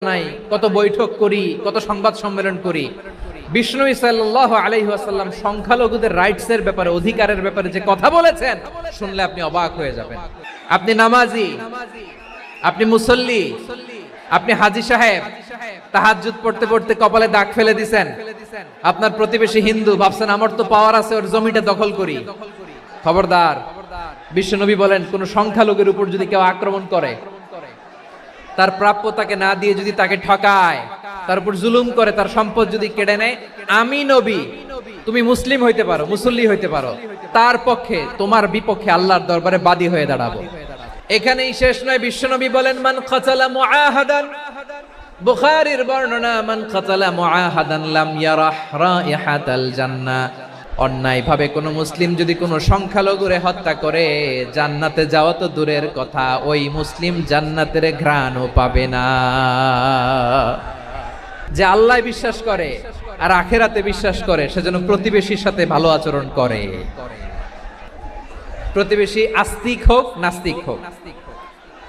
নাই, কত বৈঠক করি, কত সংবাদ সম্মেলন করি। বিষ্ণু সাল্লাল্লাহু আলাইহি ওয়াসাল্লাম সংখ্যালঘুদের রাইটস এর ব্যাপারে, অধিকারের ব্যাপারে যে কথা বলেছেন, শুনলে আপনি অবাক হয়ে যাবেন। আপনি নামাজি, আপনি মুসল্লি, আপনি হাজী সাহেব, তাহাজ্জুদ পড়তে পড়তে কপালে দাগ ফেলে দিছেন। আপনার প্রতিবেশী হিন্দু, ভাবছেন আমার তো পাওয়ার আছে, ওর জমিটা দখল করি। খবরদার, বিশ্বনবী বলেন কোন সংখ্যালঘুর উপর যদি কেউ আক্রমণ করে, তার প্রাপ্য তাকে না দিয়ে যদি তাকে ঠকায়, তার উপর জুলুম করে, তার সম্পদ যদি কেড়ে নেয়, আমি নবী, তুমি মুসলিম হইতে পারো, মুসল্লি হইতে পারো, তার পক্ষে, তোমার বিপক্ষে আল্লাহর দরবারে বাদী হয়ে দাঁড়াবো। এখানেই শেষ নয়, বিশ্বনবী বলেন মান কাতালা মুআহাদান, বুখারীর বর্ণনা, মান কাতালা মুআহাদান লাম ইয়ারাহ রাইহাতাল জান্নাহ। অন্যায় ভাবে কোন মুসলিম যদি কোন সংখ্যালঘুরে হত্যা করে, জান্নাতে যাওয়া তো দূরের কথা, ওই মুসলিম জান্নাতের ঘ্রাণও পাবে না। যে আল্লাহ বিশ্বাস করে আর আখিরাতে বিশ্বাস করে, সেজন্য প্রতিবেশীর সাথে ভালো আচরণ করে। প্রতিবেশী আস্তিক হোক নাস্তিক হোক,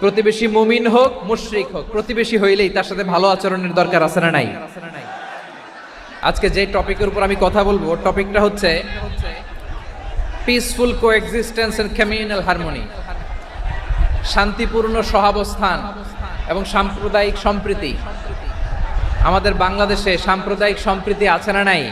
প্রতিবেশী মুমিন হোক মুশরিক হোক, প্রতিবেশী হইলেই তার সাথে ভালো আচরণের দরকার আছে না নাই? আজকে যে টপিকের উপর আমি কথা বলবো, টপিকটা হচ্ছে peaceful coexistence and communal harmony, শান্তিপূর্ণ সহাবস্থান এবং সাম্প্রদায়িক সম্প্রীতি। আমাদের বাংলাদেশে সাম্প্রদায়িক সম্প্রীতি আছে না নাই?